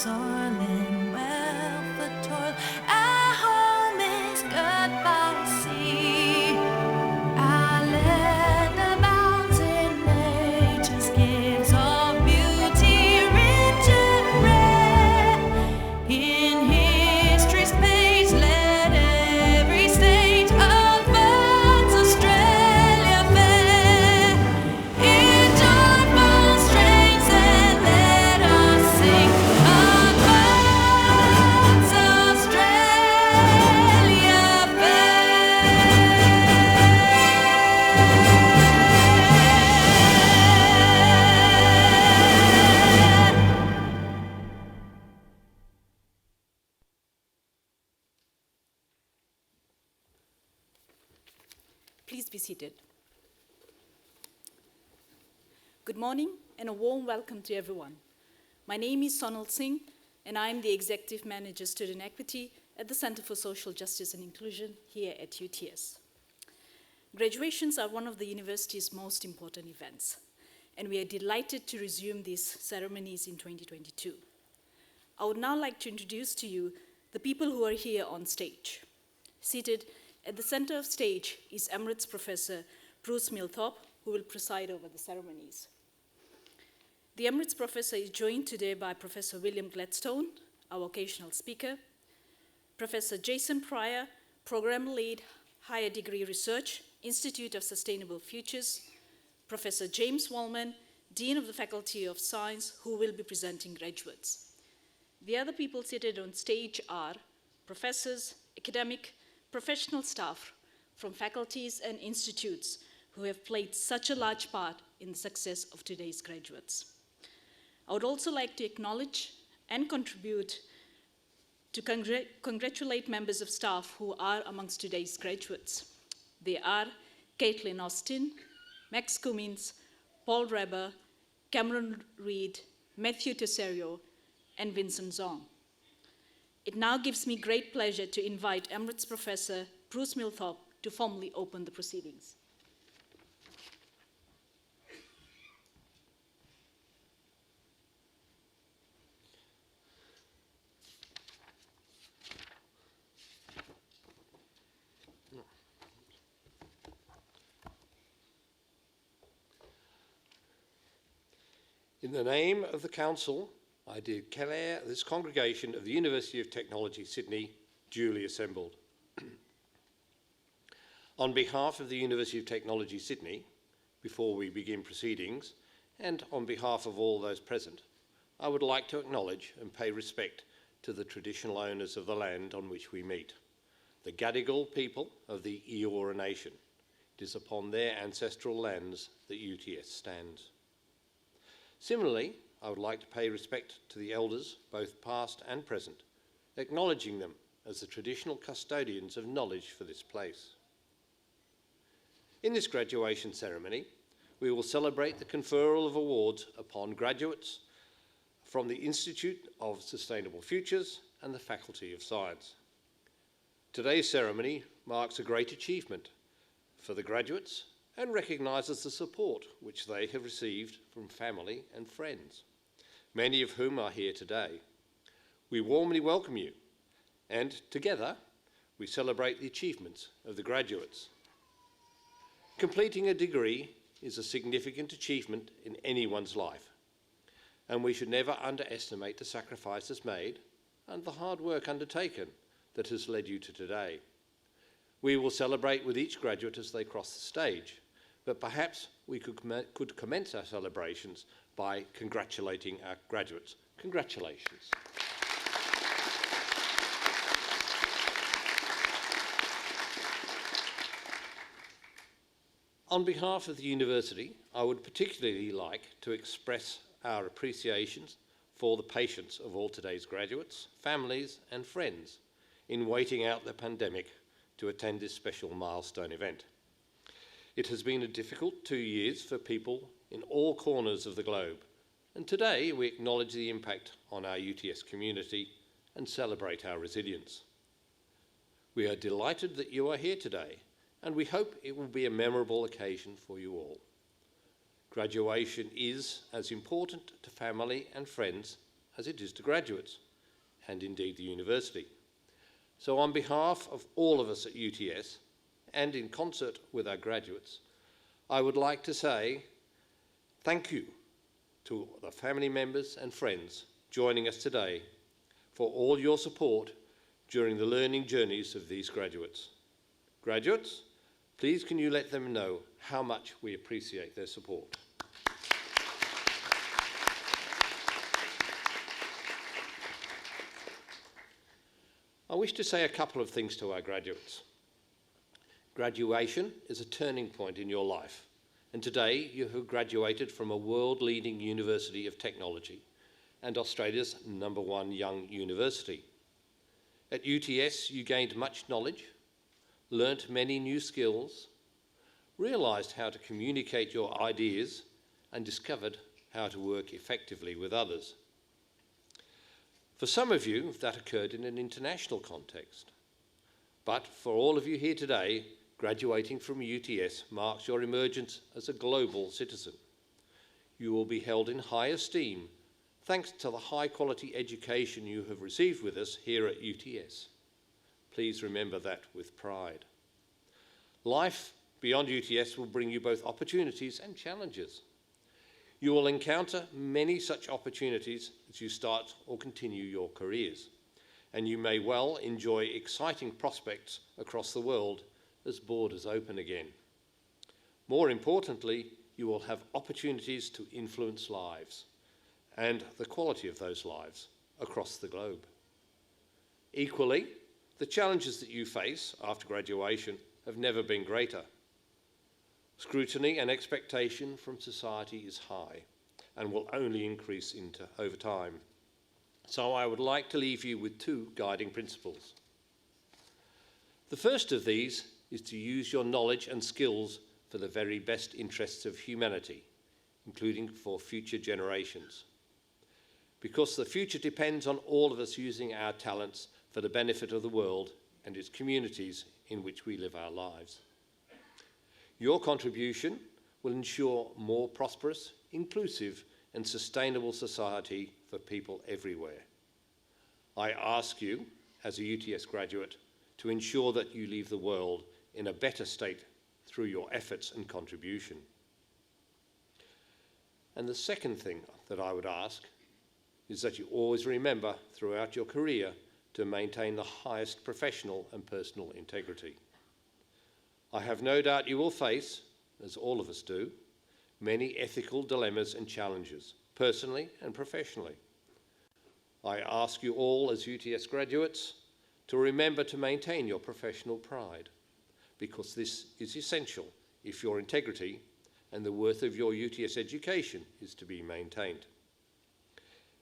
soiling well for toil. Our home is good by sea. Our land abounds in nature's gifts of beauty, rich and rare. In history's page, let every stage of birds Australia fair. In joyful strains, and let us sing of birds Australia fair. Please be seated. Good morning and a warm welcome to everyone. My name is Sonal Singh and I am the Executive Manager Student Equity at the Center for Social Justice and Inclusion here at UTS. Graduations are one of the university's most important events, and we are delighted to resume these ceremonies in 2022. I would now like to introduce to you the people who are here on stage. Seated at the center of stage is Emeritus Professor Bruce Milthorpe, who will preside over the ceremonies. The Emeritus Professor is joined today by Professor William Gladstone, our occasional speaker, Professor Jason Pryor, Program Lead, Higher Degree Research, Institute of Sustainable Futures, Professor James Wallman, Dean of the Faculty of Science, who will be presenting graduates. The other people seated on stage are professors, academic, professional staff from faculties and institutes who have played such a large part in the success of today's graduates. I would also like to acknowledge and contribute to congratulate members of staff who are amongst today's graduates. They are Caitlin Austin, Max Cummins, Paul Reber, Cameron Reed, Matthew Tesserio, and Vincent Zong. It now gives me great pleasure to invite Emeritus Professor Bruce Milthorpe to formally open the proceedings. In the name of the Council, I declare this congregation of the University of Technology, Sydney, duly assembled. On behalf of the University of Technology, Sydney, before we begin proceedings, and on behalf of all those present, I would like to acknowledge and pay respect to the traditional owners of the land on which we meet, the Gadigal people of the Eora Nation. It is upon their ancestral lands that UTS stands. Similarly, I would like to pay respect to the elders, both past and present, acknowledging them as the traditional custodians of knowledge for this place. In this graduation ceremony, we will celebrate the conferral of awards upon graduates from the Institute of Sustainable Futures and the Faculty of Science. Today's ceremony marks a great achievement for the graduates and recognises the support which they have received from family and friends, many of whom are here today. We warmly welcome you, and together we celebrate the achievements of the graduates. Completing a degree is a significant achievement in anyone's life, and we should never underestimate the sacrifices made and the hard work undertaken that has led you to today. We will celebrate with each graduate as they cross the stage, but perhaps we could commence our celebrations by congratulating our graduates. Congratulations. On behalf of the university, I would particularly like to express our appreciations for the patience of all today's graduates, families and friends in waiting out the pandemic to attend this special milestone event. It has been a difficult 2 years for people in all corners of the globe, and today we acknowledge the impact on our UTS community and celebrate our resilience. We are delighted that you are here today, and we hope it will be a memorable occasion for you all. Graduation is as important to family and friends as it is to graduates, and indeed the university. So on behalf of all of us at UTS, and in concert with our graduates, I would like to say thank you to the family members and friends joining us today for all your support during the learning journeys of these graduates. Graduates, please can you let them know how much we appreciate their support. I wish to say a couple of things to our graduates. Graduation is a turning point in your life, and today you have graduated from a world-leading university of technology and Australia's #1 young university. At UTS, you gained much knowledge, learnt many new skills, realised how to communicate your ideas, and discovered how to work effectively with others. For some of you, that occurred in an international context. But for all of you here today, graduating from UTS marks your emergence as a global citizen. You will be held in high esteem thanks to the high-quality education you have received with us here at UTS. Please remember that with pride. Life beyond UTS will bring you both opportunities and challenges. You will encounter many such opportunities as you start or continue your careers, and you may well enjoy exciting prospects across the world as borders open again. More importantly, you will have opportunities to influence lives and the quality of those lives across the globe. Equally, the challenges that you face after graduation have never been greater. Scrutiny and expectation from society is high and will only increase over time. So I would like to leave you with 2 guiding principles. The first of these is to use your knowledge and skills for the very best interests of humanity, including for future generations. Because the future depends on all of us using our talents for the benefit of the world and its communities in which we live our lives. Your contribution will ensure more prosperous, inclusive, and sustainable society for people everywhere. I ask you, as a UTS graduate, to ensure that you leave the world in a better state through your efforts and contribution. And the second thing that I would ask is that you always remember throughout your career to maintain the highest professional and personal integrity. I have no doubt you will face, as all of us do, many ethical dilemmas and challenges, personally and professionally. I ask you all as UTS graduates to remember to maintain your professional pride, because this is essential if your integrity and the worth of your UTS education is to be maintained.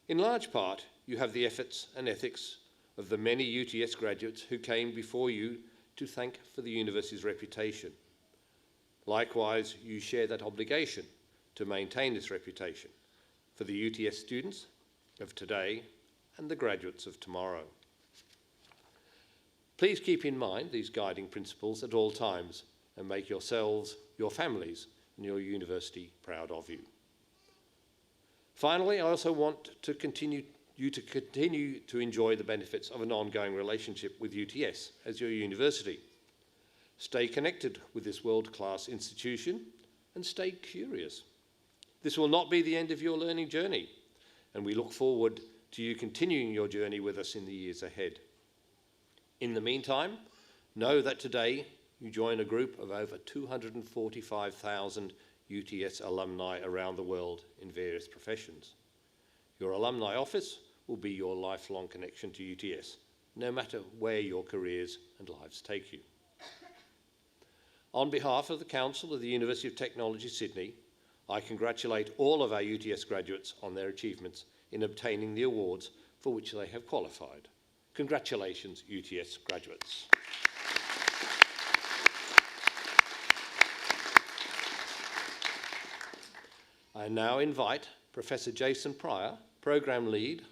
In large part, you have the efforts and ethics of the many UTS graduates who came before you to thank for the university's reputation. Likewise, you share that obligation to maintain this reputation for the UTS students of today and the graduates of tomorrow. Please keep in mind these guiding principles at all times and make yourselves, your families, and your university proud of you. Finally, I also want to continue to enjoy the benefits of an ongoing relationship with UTS as your university. Stay connected with this world-class institution and stay curious. This will not be the end of your learning journey, and we look forward to you continuing your journey with us in the years ahead. In the meantime, know that today you join a group of over 245,000 UTS alumni around the world in various professions. Your alumni office will be your lifelong connection to UTS, no matter where your careers and lives take you. On behalf of the Council of the University of Technology, Sydney, I congratulate all of our UTS graduates on their achievements in obtaining the awards for which they have qualified. Congratulations, UTS graduates. I now invite Professor Jason Pryor, Program Lead,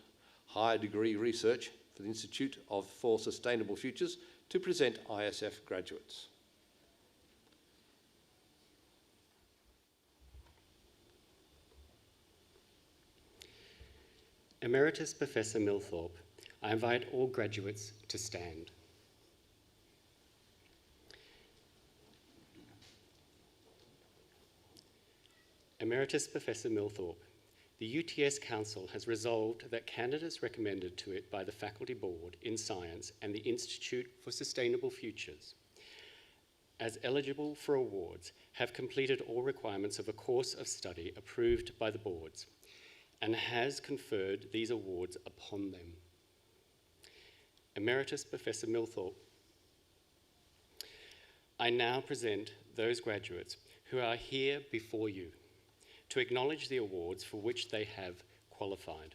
Higher Degree Research for the Institute for Sustainable Futures, to present ISF graduates. Emeritus Professor Milthorpe, I invite all graduates to stand. Emeritus Professor Milthorpe, the UTS Council has resolved that candidates recommended to it by the Faculty Board in Science and the Institute for Sustainable Futures, as eligible for awards, have completed all requirements of a course of study approved by the boards and has conferred these awards upon them. Emeritus Professor Milthorpe, I now present those graduates who are here before you to acknowledge the awards for which they have qualified.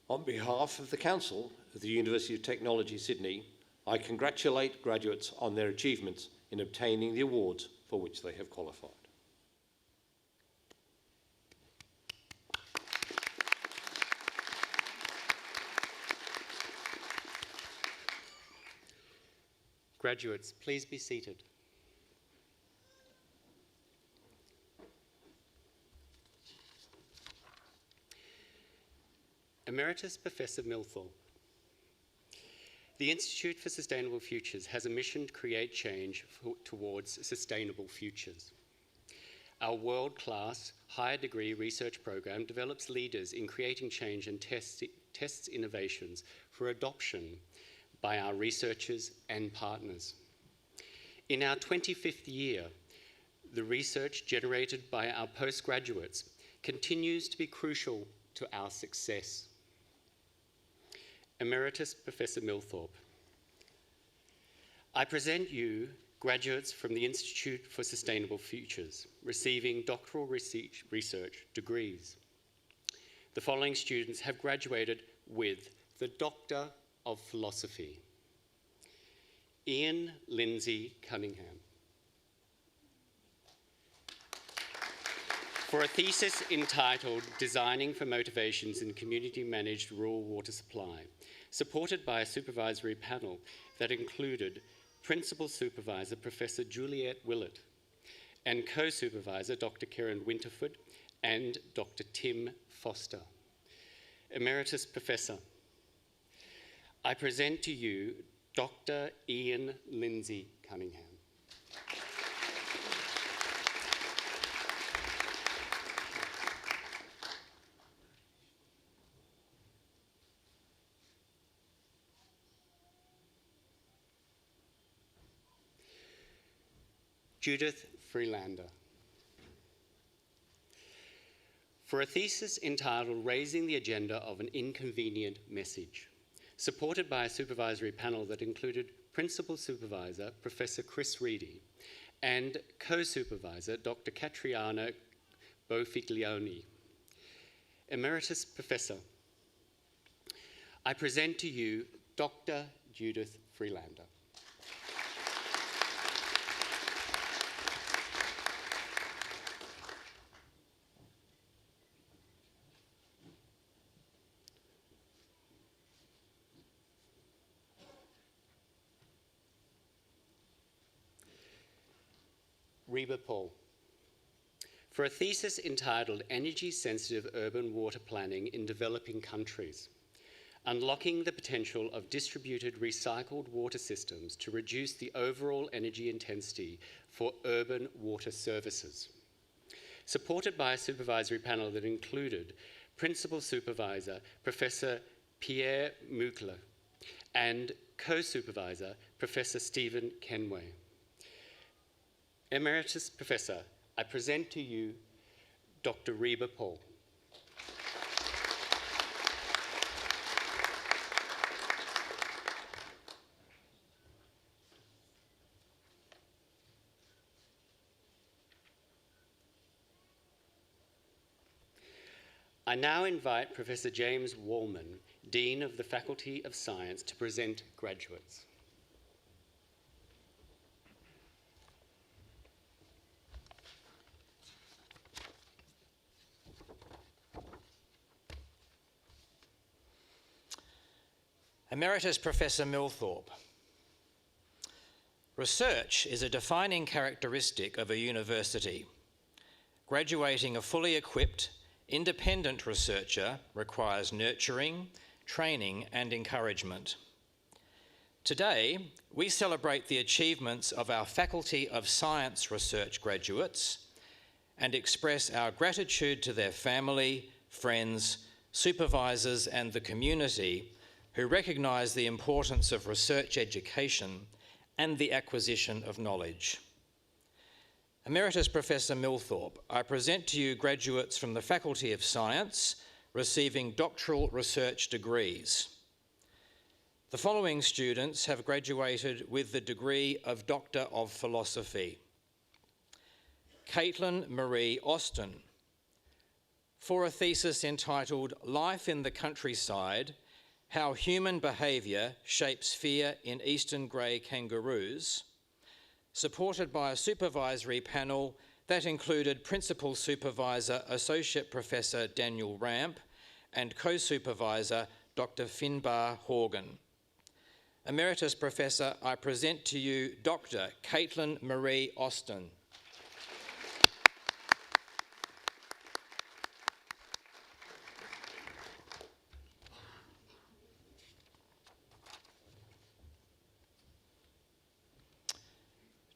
On behalf of the Council of the University of Technology, Sydney, I congratulate graduates on their achievements in obtaining the awards for which they have qualified. Graduates, please be seated. Emeritus Professor Milthorpe, the Institute for Sustainable Futures has a mission to create change towards sustainable futures. Our world-class higher degree research program develops leaders in creating change and tests innovations for adoption by our researchers and partners. In our 25th year, the research generated by our postgraduates continues to be crucial to our success. Emeritus Professor Milthorpe, I present you graduates from the Institute for Sustainable Futures, receiving doctoral research degrees. The following students have graduated with the Doctor of Philosophy: Ian Lindsay Cunningham. For a thesis entitled Designing for Motivations in Community-Managed Rural Water Supply, supported by a supervisory panel that included Principal Supervisor Professor Juliet Willett and Co-Supervisor Dr. Karen Winterford and Dr. Tim Foster. Emeritus Professor, I present to you Dr. Ian Lindsay Cunningham. Judith Freelander. For a thesis entitled Raising the Agenda of an Inconvenient Message, supported by a supervisory panel that included Principal Supervisor Professor Chris Reedy and Co-Supervisor Dr. Catriona Bofiglione. Emeritus Professor, I present to you Dr. Judith Freelander. Reba Paul. For a thesis entitled Energy-Sensitive Urban Water Planning in Developing Countries, Unlocking the Potential of Distributed Recycled Water Systems to Reduce the Overall Energy Intensity for Urban Water Services. Supported by a supervisory panel that included Principal Supervisor Professor Pierre Mukler and Co-Supervisor Professor Stephen Kenway. Emeritus Professor, I present to you Dr. Reba Paul. I now invite Professor James Wallman, Dean of the Faculty of Science, to present graduates. Emeritus Professor Milthorpe. Research is a defining characteristic of a university. Graduating a fully equipped independent researcher requires nurturing, training, and encouragement. Today, we celebrate the achievements of our Faculty of Science research graduates and express our gratitude to their family, friends, supervisors, and the community who recognise the importance of research education and the acquisition of knowledge. Emeritus Professor Milthorpe, I present to you graduates from the Faculty of Science receiving doctoral research degrees. The following students have graduated with the degree of Doctor of Philosophy. Caitlin Marie Austin, for a thesis entitled Life in the Countryside, How Human Behaviour Shapes Fear in Eastern Grey Kangaroos, supported by a supervisory panel that included Principal Supervisor Associate Professor Daniel Ramp and Co-Supervisor Dr. Finbar Horgan. Emeritus Professor, I present to you Dr. Caitlin Marie Austin.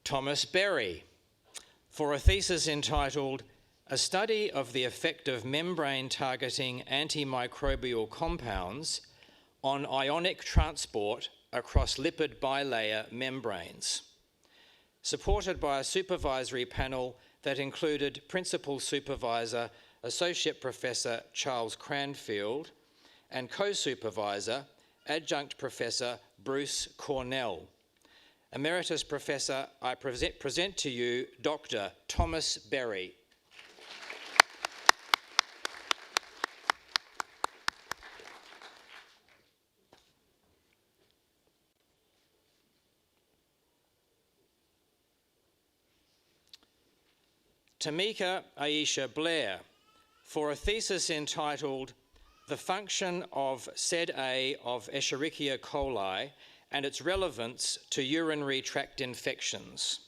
Thomas Berry, for a thesis entitled A Study of the Effect of Membrane-Targeting Antimicrobial Compounds on Ionic Transport across lipid bilayer membranes, supported by a supervisory panel that included Principal Supervisor Associate Professor Charles Cranfield and Co-Supervisor Adjunct Professor Bruce Cornell. Emeritus Professor, I present to you Dr. Thomas Berry. Tamika Aisha Blair, for a thesis entitled The Function of SED-A of Escherichia coli and its relevance to urinary tract infections,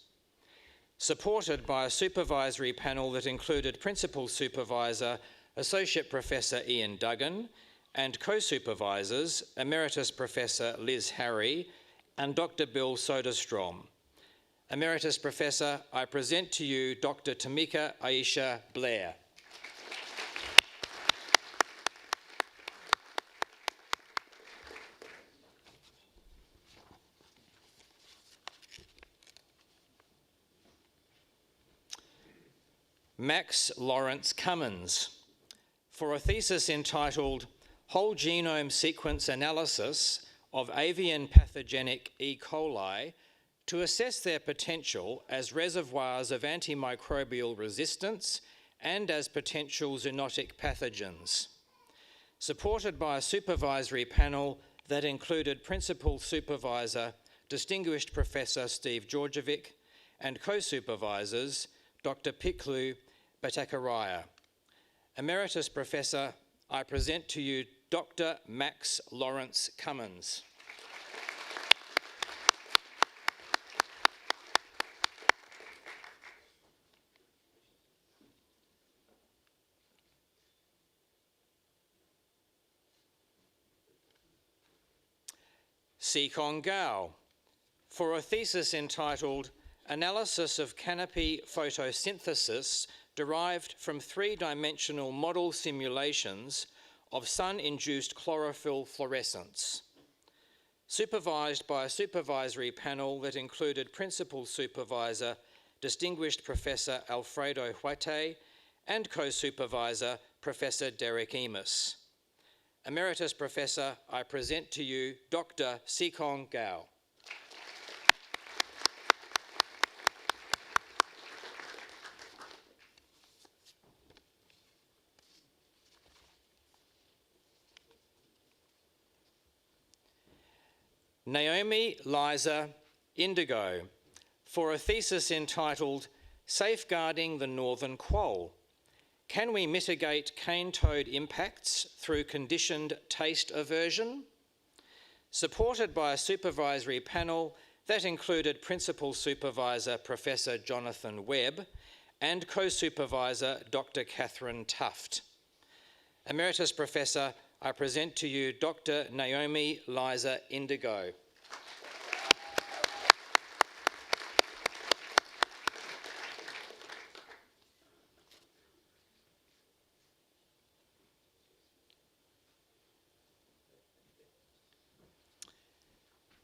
supported by a supervisory panel that included Principal Supervisor Associate Professor Ian Duggan and co-supervisors Emeritus Professor Liz Harry and Dr. Bill Soderstrom. Emeritus Professor, I present to you Dr. Tamika Aisha Blair. Max Lawrence Cummins, for a thesis entitled Whole Genome Sequence Analysis of Avian Pathogenic E. coli to assess their potential as reservoirs of antimicrobial resistance and as potential zoonotic pathogens, supported by a supervisory panel that included Principal Supervisor Distinguished Professor Steve Georgievic and co-supervisors Dr. Piklu Bhattacharya. Emeritus Professor, I present to you Dr. Max Lawrence Cummins. Sikong Gao, for a thesis entitled Analysis of Canopy Photosynthesis derived from three-dimensional model simulations of sun-induced chlorophyll fluorescence, supervised by a supervisory panel that included Principal Supervisor Distinguished Professor Alfredo Huete and co-supervisor Professor Derek Emus. Emeritus Professor, I present to you Dr. Sikong Gao. Naomi Liza Indigo, for a thesis entitled Safeguarding the Northern Quoll. Can we mitigate cane toad impacts through conditioned taste aversion? Supported by a supervisory panel that included Principal Supervisor Professor Jonathan Webb and co-supervisor Dr. Catherine Tuft. Emeritus Professor, I present to you Dr. Naomi Liza Indigo.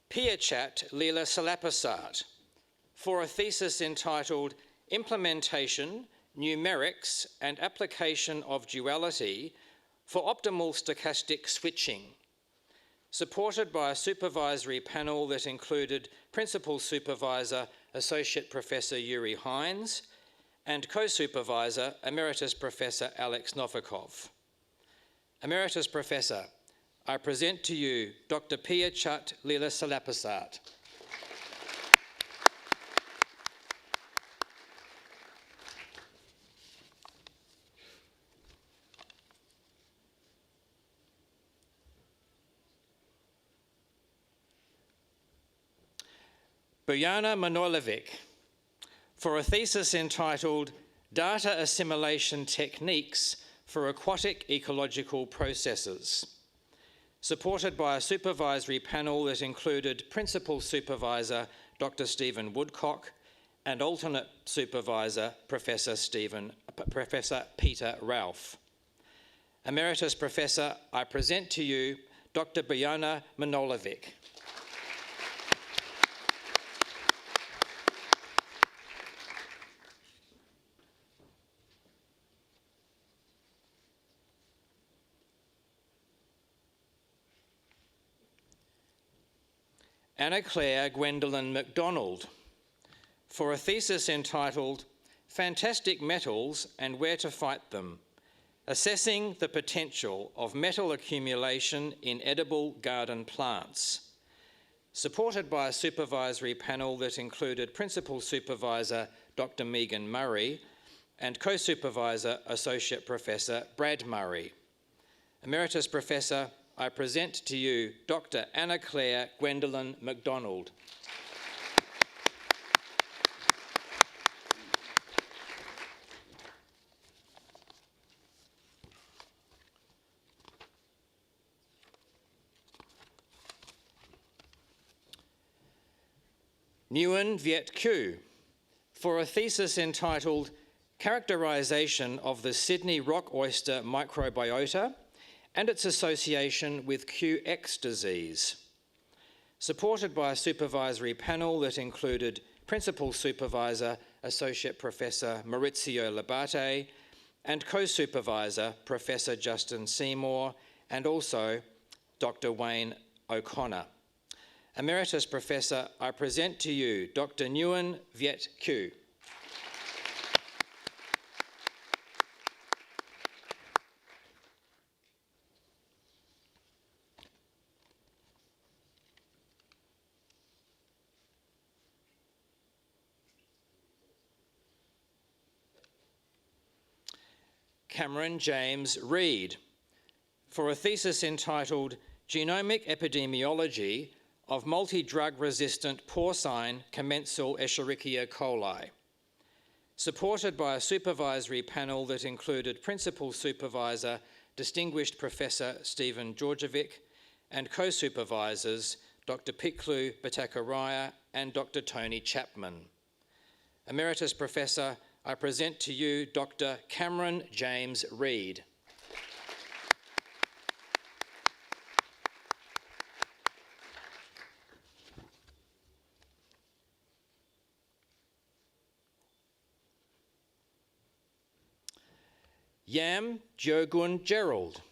Piyachat Leela Salapasat for a thesis entitled Implementation, Numerics and Application of Duality for Optimal Stochastic Switching, supported by a supervisory panel that included Principal Supervisor Associate Professor Yuri Hines and Co-Supervisor Emeritus Professor Alex Novikov. Emeritus Professor, I present to you Dr. Piyachat Leela Salapasat. Bojana Manojlovic for a thesis entitled Data Assimilation Techniques for Aquatic Ecological Processes, supported by a supervisory panel that included Principal Supervisor Dr. Stephen Woodcock and Alternate Supervisor Professor Peter Ralph. Emeritus Professor, I present to you Dr. Bojana Manojlovic. Anna Claire Gwendolyn MacDonald for a thesis entitled Fantastic Metals and Where to Fight Them, Assessing the Potential of Metal Accumulation in Edible Garden Plants, supported by a supervisory panel that included Principal Supervisor Dr. Megan Murray and Co-Supervisor Associate Professor Brad Murray. Emeritus Professor, I present to you Dr. Anna Claire Gwendolyn MacDonald. Nguyen Viet Q for a thesis entitled Characterization of the Sydney Rock Oyster Microbiota and its association with QX disease, supported by a supervisory panel that included Principal Supervisor Associate Professor Maurizio Labate and Co-Supervisor Professor Justin Seymour and also Dr. Wayne O'Connor. Emeritus Professor, I present to you Dr. Nguyen Viet Q. Cameron James Reid for a thesis entitled Genomic Epidemiology of Multi-Drug Resistant Porcine Commensal Escherichia coli, supported by a supervisory panel that included Principal Supervisor Distinguished Professor Stephen Georgievic and co-supervisors Dr. Piklu Bhattacharya and Dr. Tony Chapman. Emeritus Professor, I present to you Dr. Cameron James Reid. Yam Jogun Gerald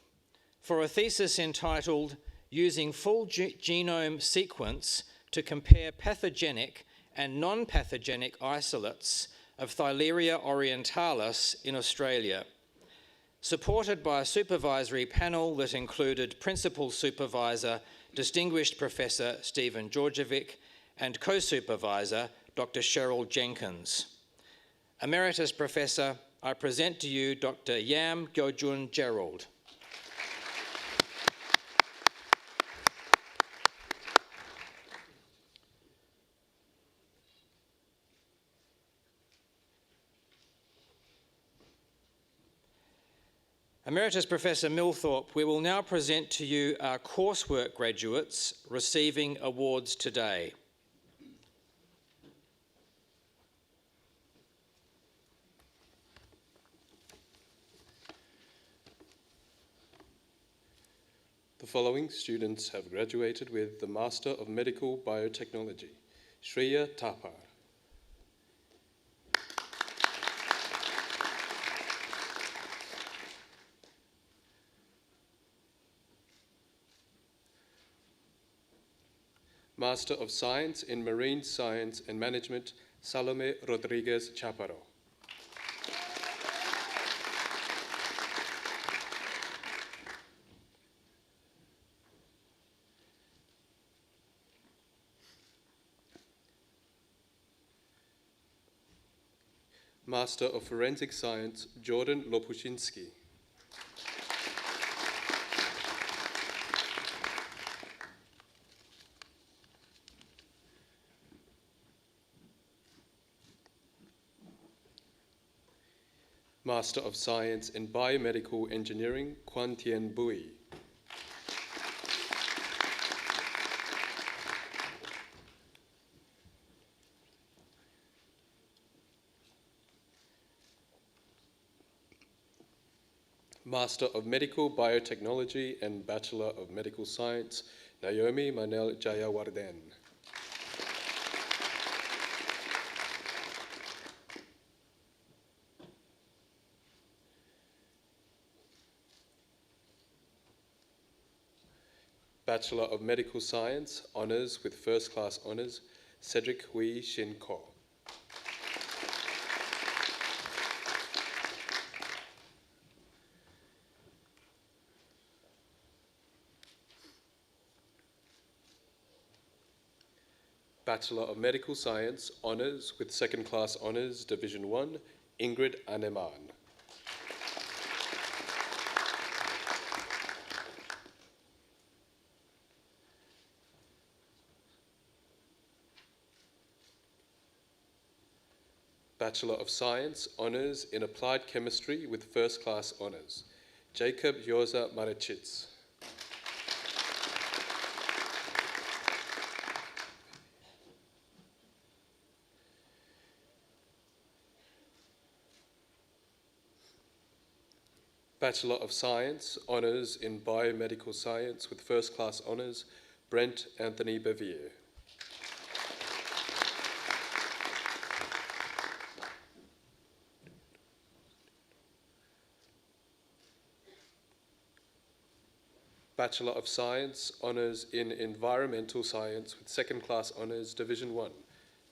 for a thesis entitled Using Full Genome Sequence to Compare Pathogenic and Non-Pathogenic Isolates of Thyleria orientalis in Australia, supported by a supervisory panel that included Principal Supervisor Distinguished Professor Stephen Georgievic and Co-Supervisor Dr. Cheryl Jenkins. Emeritus Professor, I present to you Dr. Yam Gyojun Gerald. Emeritus Professor Millthorpe, we will now present to you our coursework graduates receiving awards today. The following students have graduated with the Master of Medical Biotechnology, Shreya Thapar. Master of Science in Marine Science and Management, Salome Rodriguez Chaparro. Master of Forensic Science, Jordan Lopushinsky. Master of Science in Biomedical Engineering, Quan Tien Bui. Master of Medical Biotechnology and Bachelor of Medical Science, Naomi Manel Jayawarden. Bachelor of Medical Science, Honours with First Class Honours, Cedric Hui Shin Ko. Bachelor of Medical Science, Honours with Second Class Honours, Division 1, Ingrid Aneman. Bachelor of Science, Honours in Applied Chemistry with First Class Honours, Jacob Joza Marechitz. Bachelor of Science, Honours in Biomedical Science with First Class Honours, Brent Anthony Bevier. Bachelor of Science, Honours in Environmental Science with Second Class Honours, Division 1,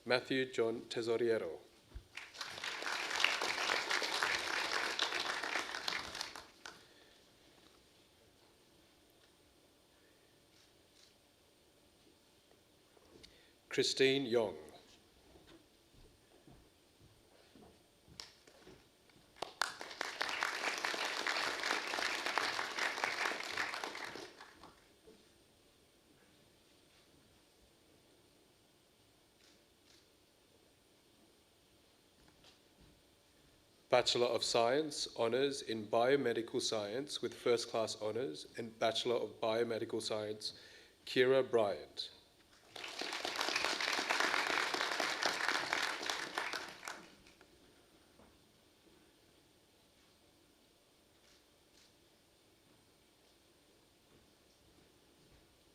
Matthew John Tesoriero. Christine Yong. Bachelor of Science, Honours in Biomedical Science with First Class Honours and Bachelor of Biomedical Science, Kira Bryant.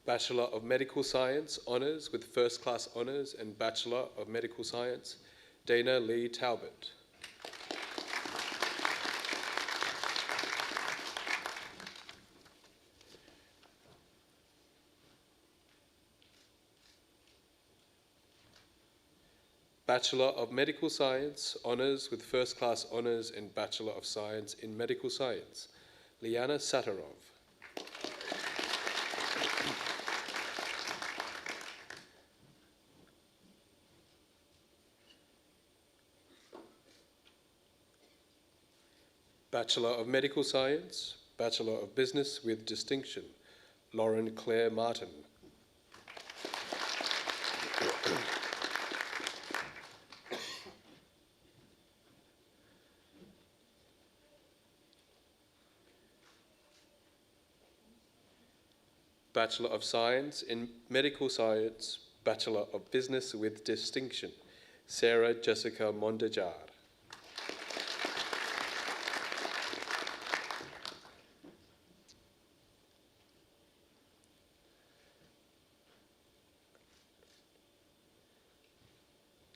Bachelor of Medical Science, Honours with First Class Honours and Bachelor of Medical Science, Dana Lee Talbot. Bachelor of Medical Science, Honours with First Class Honours and Bachelor of Science in Medical Science, Liana Satarov. Bachelor of Medical Science, Bachelor of Business with Distinction, Lauren Claire Martin. Bachelor of Science in Medical Science, Bachelor of Business with Distinction, Sarah Jessica Mondejar.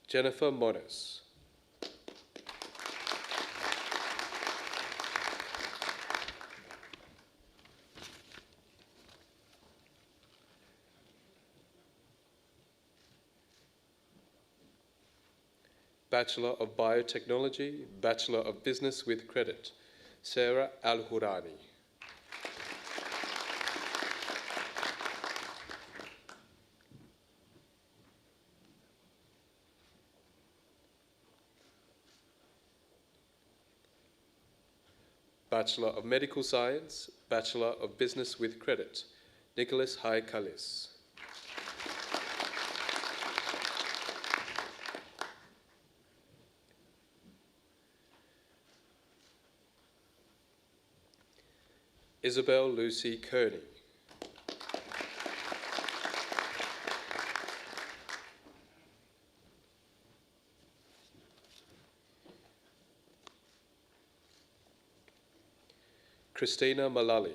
Jennifer Morris. Bachelor of Biotechnology, Bachelor of Business with Credit, Sarah Al-Hurani. Bachelor of Medical Science, Bachelor of Business with Credit, Nicholas Haikalis. Isabel Lucy Kearney. Christina Malali.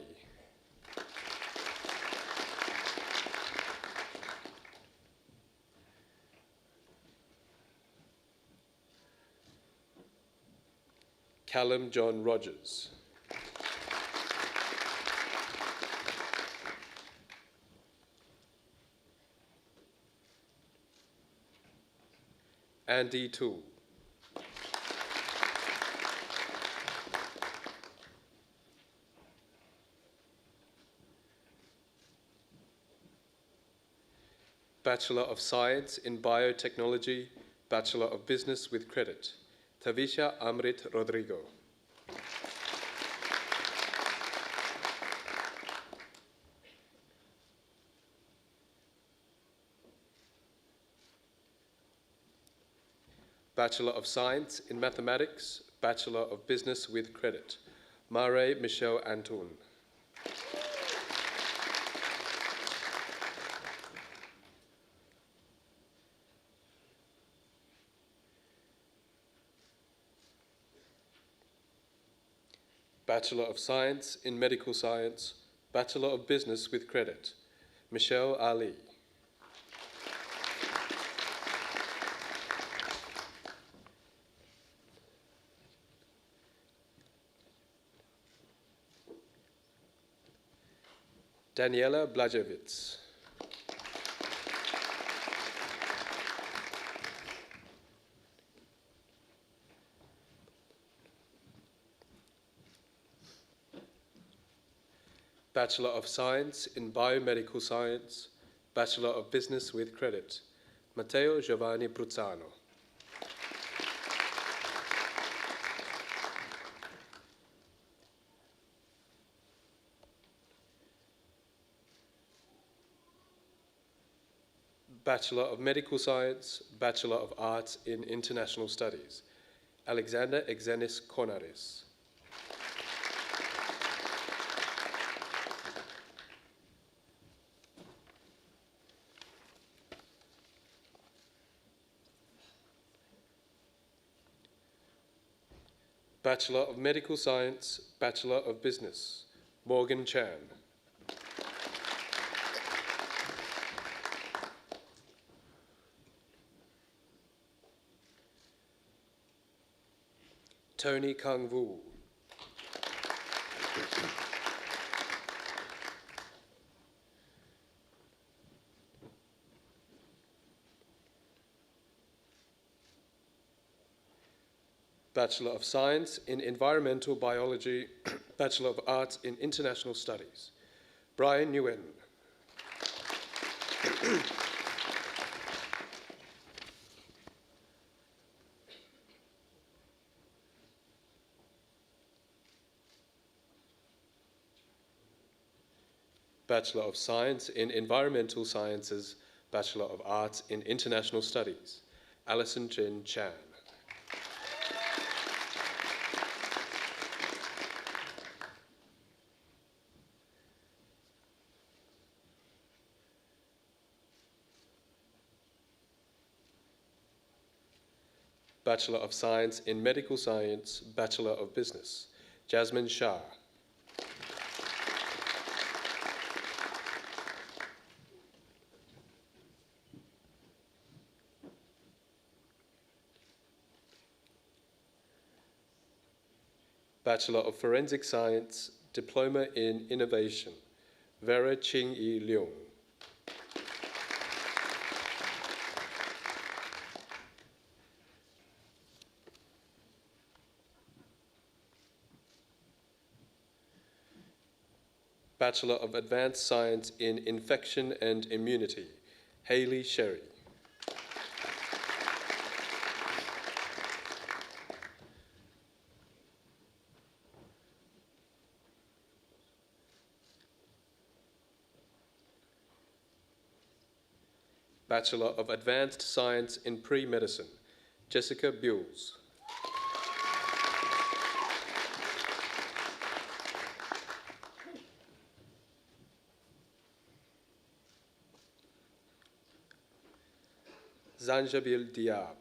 Callum John Rogers. Andy Toole. Bachelor of Science in Biotechnology, Bachelor of Business with Credit, Tavisha Amrit Rodrigo. Bachelor of Science in Mathematics, Bachelor of Business with Credit, Mare Michelle Antoun. Bachelor of Science in Medical Science, Bachelor of Business with Credit, Michelle Ali. Daniela Blajewicz. Bachelor of Science in Biomedical Science, Bachelor of Business with Credit, Matteo Giovanni Bruzzano. Bachelor of Medical Science, Bachelor of Arts in International Studies, Alexander Exenis Konaris. Bachelor of Medical Science, Bachelor of Business, Morgan Chan. Tony Kang Vu. Bachelor of Science in Environmental Biology, Bachelor of Arts in International Studies, Brian Nguyen. Bachelor of Science in Environmental Sciences, Bachelor of Arts in International Studies, Alison Jin Chan. Bachelor of Science in Medical Science, Bachelor of Business, Jasmine Shah. Bachelor of Forensic Science, Diploma in Innovation, Vera Ching-Yi Leung. Bachelor of Advanced Science in Infection and Immunity, Hayley Sherry. Bachelor of Advanced Science in Pre-Medicine, Jessica Buells. Zanjabil Diab.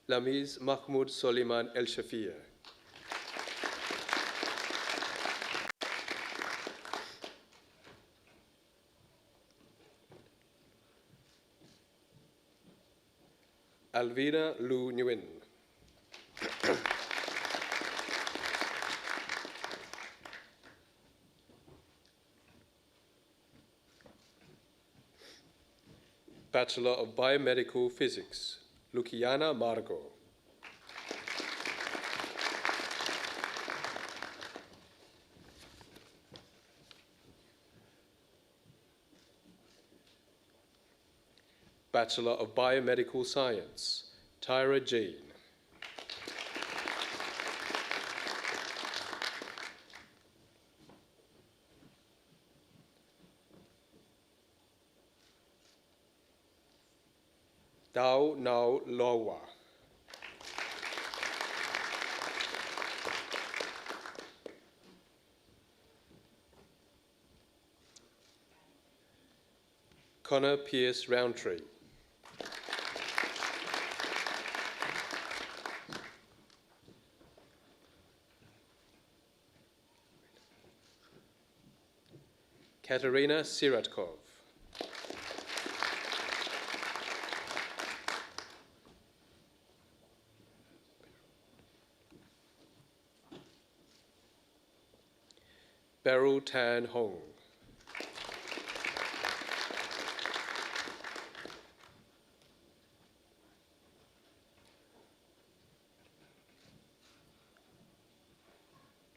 Lamiz Mahmoud Soliman El Shafir. Alvina Lu Nguyen. Bachelor of Biomedical Physics, Luciana Margo. Bachelor of Biomedical Science, Tyra Jean. Dao Nao Lowa. Connor Pierce Roundtree. Katerina Siratkov. Beryl Tan Hong.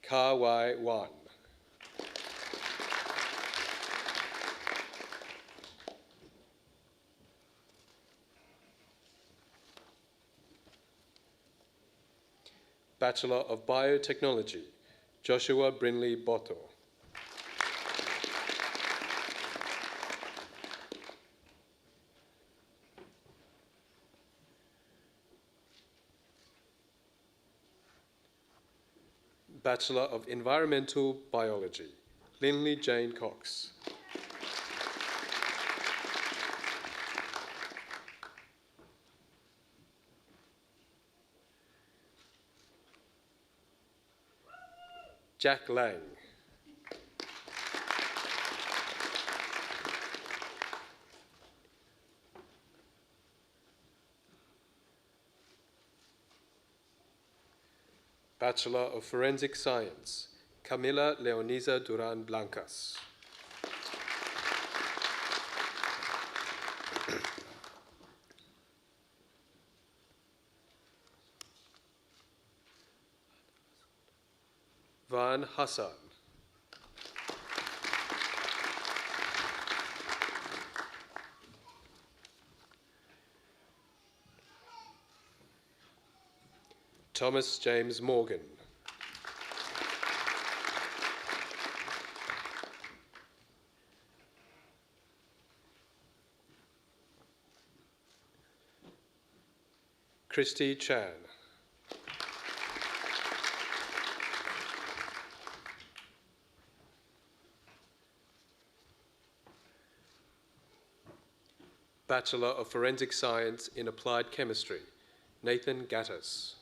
Ka Wai Wan. Bachelor of Biotechnology, Joshua Brinley Botto. Bachelor of Environmental Biology, Linley Jane Cox. Jack Lang. Bachelor of Forensic Science, Camila Leonisa Duran Blancas. Van Hassan. Thomas James Morgan. Christy Chan. Bachelor of Forensic Science in Applied Chemistry, Nathan Gattis.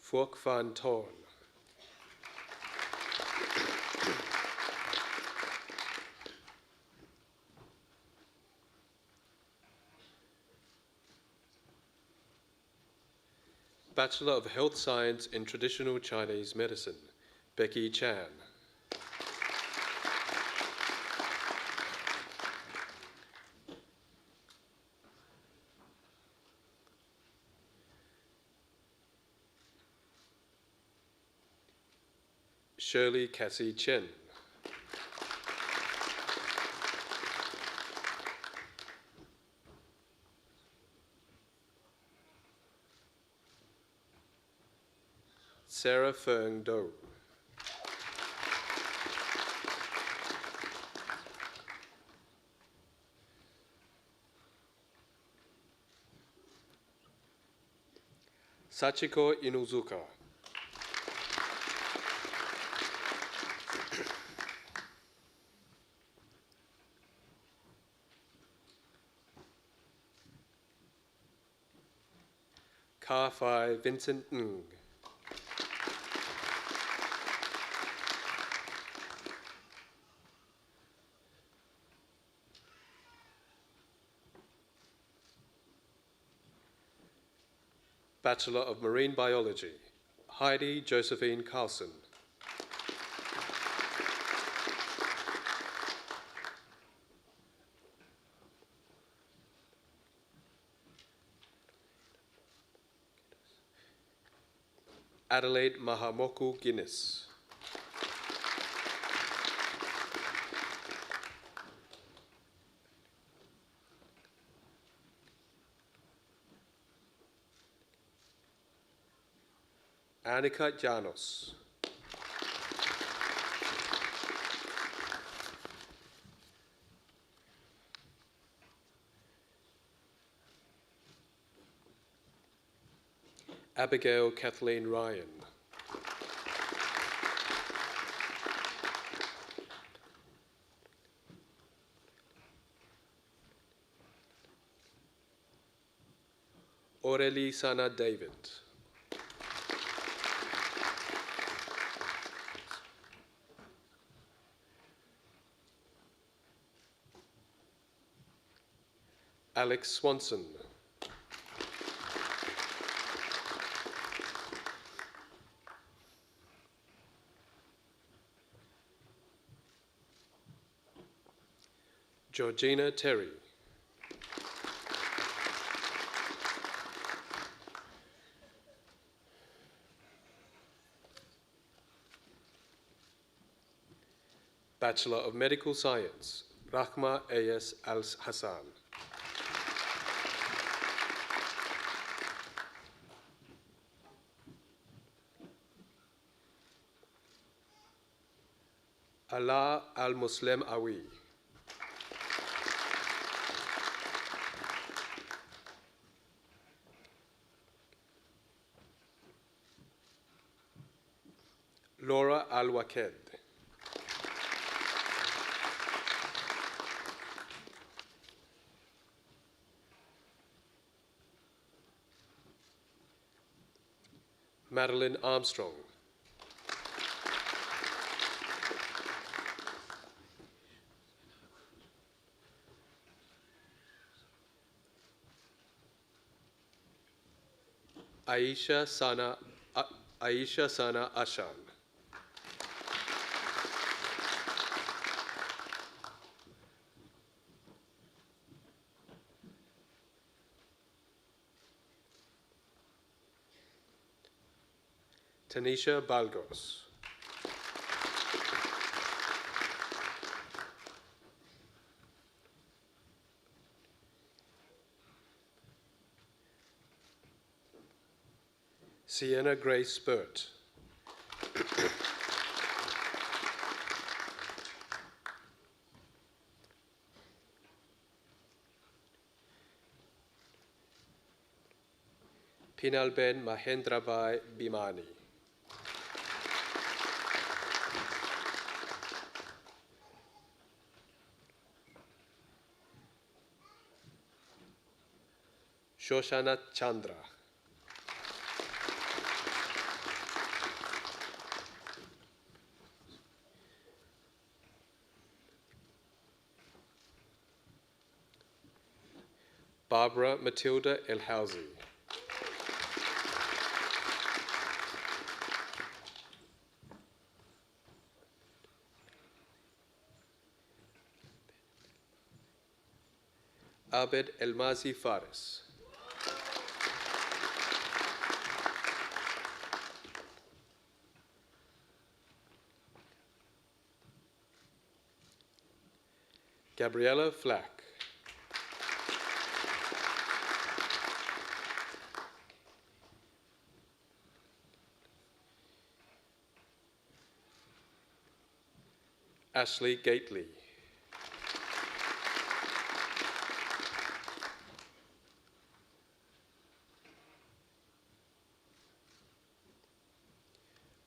Phuoc Van Thorn. Bachelor of Health Science in Traditional Chinese Medicine, Becky Chan. Shirley Cassie Chen. Sarah Feng Do. Sachiko Inuzuka. Ka-Fai Vincent Ng. Bachelor of Marine Biology, Heidi Josephine Carlson. Adelaide Mahamoku Guinness. Annika Janos. Abigail Kathleen Ryan. Aurelie Sana David. Alex Swanson. Georgina Terry. Bachelor of Medical Science, Rahma A.S. Al-Hassan. Ala Al-Muslim Awi. Laura Al-Waked. Madeline Armstrong. Aisha Sana Ashan. Tanisha Balgos. Sienna Grace Burt. Pinalben Mahendrabai Bimani. Shoshana Chandra. Barbara Matilda Elhousie. Abed Elmazi Fares. Gabriella Flack. Ashley Gately.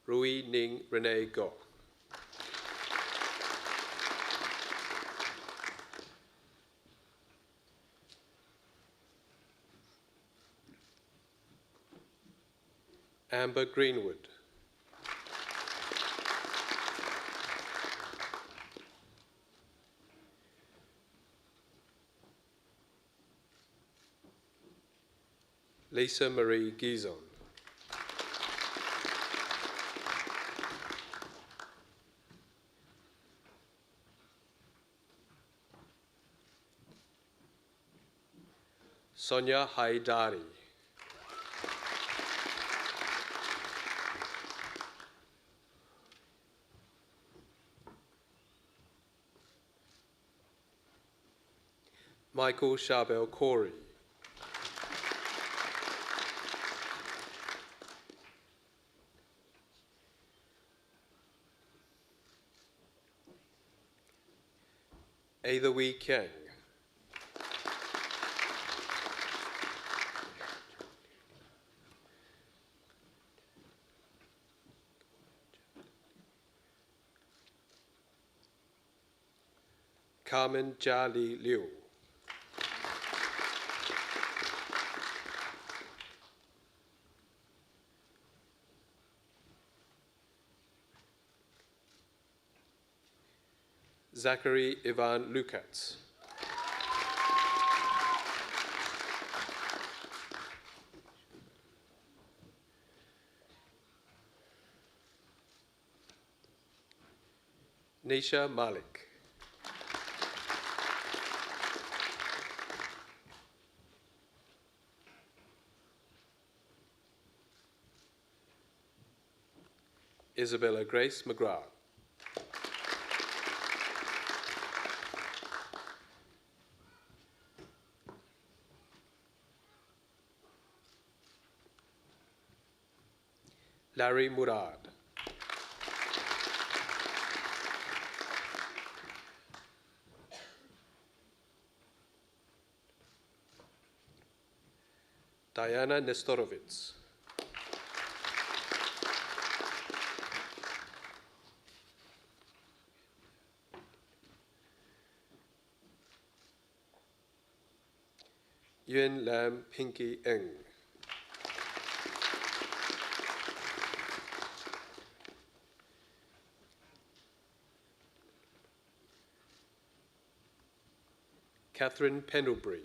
Rui Ning Renee Go. Amber Greenwood. Lisa Marie Gizon. Sonia Haidari. Michael Charbel Corey. Ada Wee Kang. Carmen Jia Liu. Zachary Ivan Lukatz. Nisha Malik. Isabella Grace McGrath. Larry Murad. Diana Nestorovitz. Yuen Lam Pinky Eng. Catherine Pendlebury.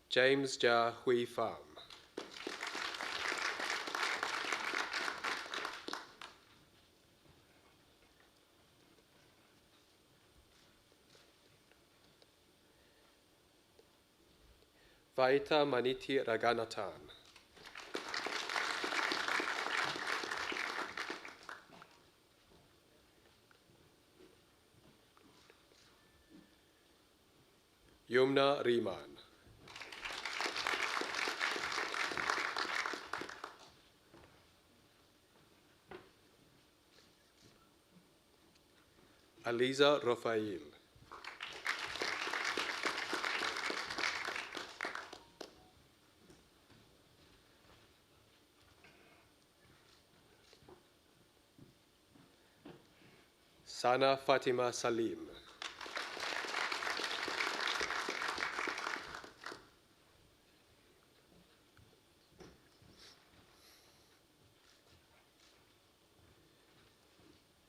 James Jia Hui Pham. Vaita Maniti Raganathan. Yumna Riemann. Aliza Rafael. Sana Fatima Salim.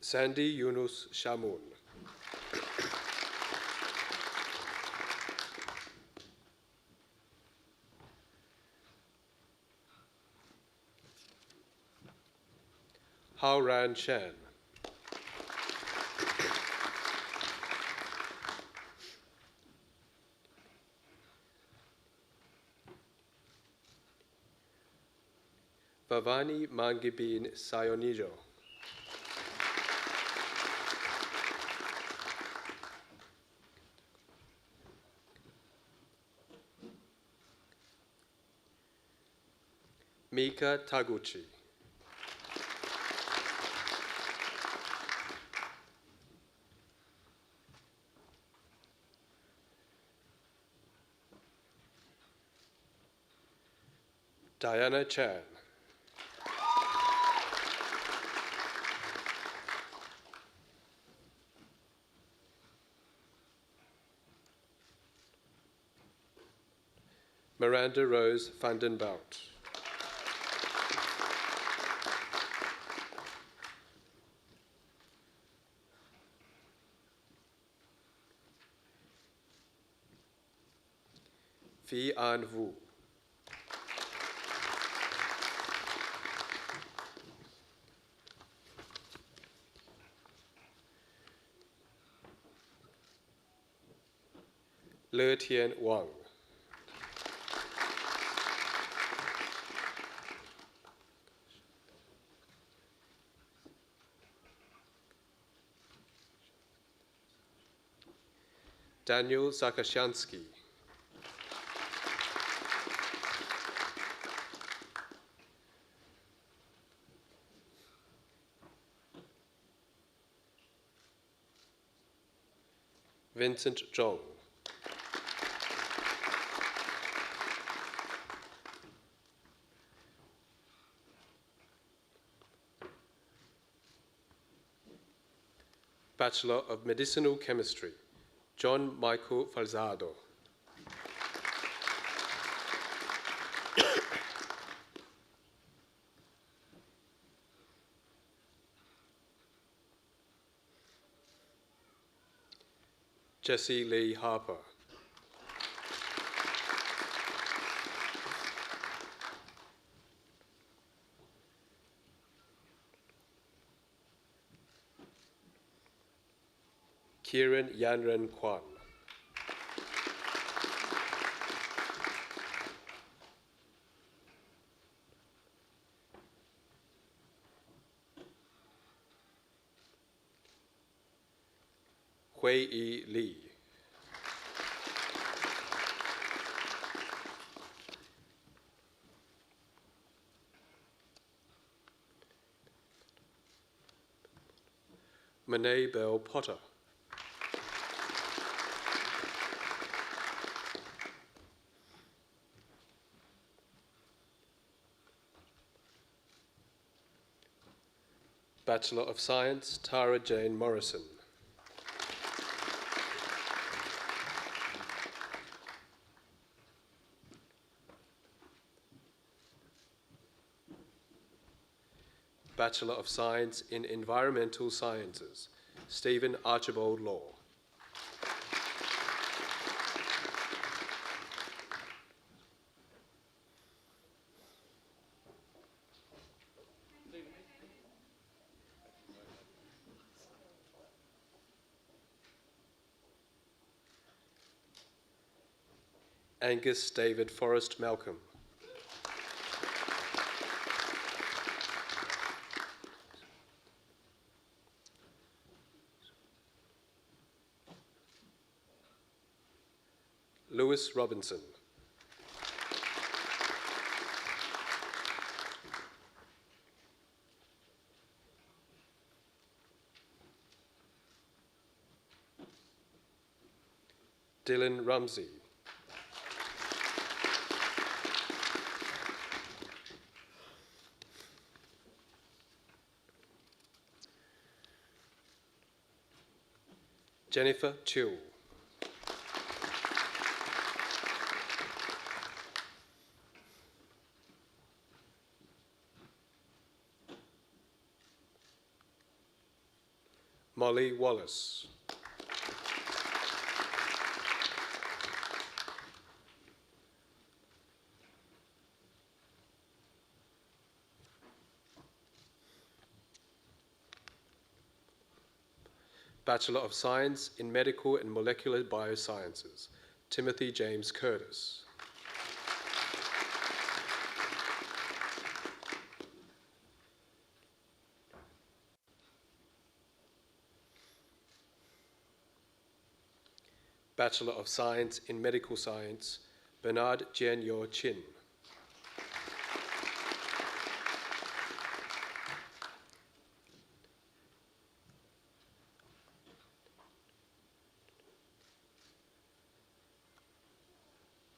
Sandy Yunus Shamoun. Haoran Chan. Bhavani Mangibin Sayonijo. Mika Taguchi. Diana Chan. Miranda Rose van den Bout. Phi An Vu. Le Tien Wang. Daniel Zakashansky. Vincent Zhong. Bachelor of Medicinal Chemistry, John Michael Falzado. Jesse Lee Harper. Kieran Yanren Kwan. Hui Yi Li. Monet Bell Potter. Bachelor of Science, Tara Jane Morrison. Bachelor of Science in Environmental Sciences, Stephen Archibald Law. Angus David Forrest Malcolm. Lewis Robinson. Dylan Rumsey. Jennifer Chiu. Molly Wallace. Bachelor of Science in Medical and Molecular Biosciences, Timothy James Curtis. Bachelor of Science in Medical Science, Bernard Jian-Yo Chin.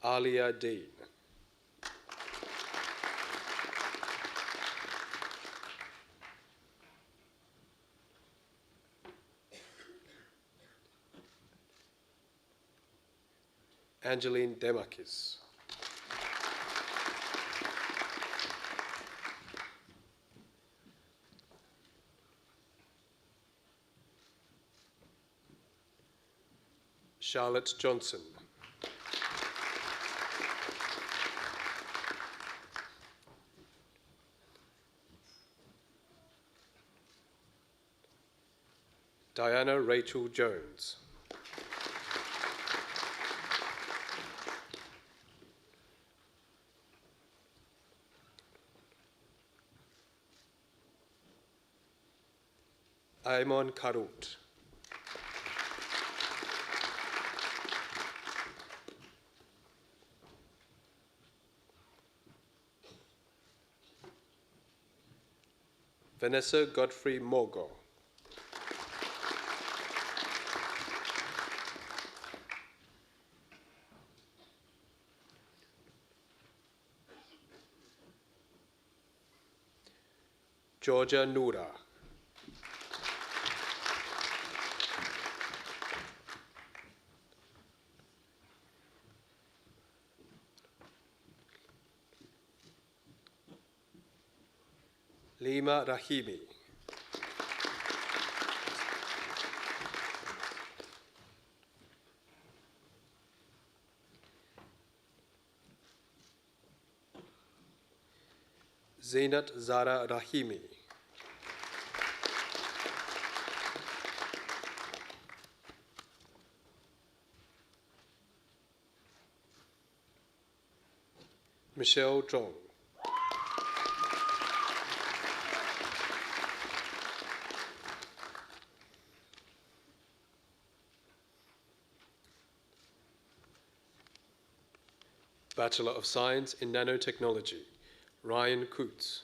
Alia Dean. Angeline Demakis. Charlotte Johnson. Diana Rachel Jones. Aimon Karut. Vanessa Godfrey Mogo. Georgia Noura. Lima Rahimi. Zainat Zara Rahimi. Michelle Zhong. Bachelor of Science in Nanotechnology, Ryan Coots.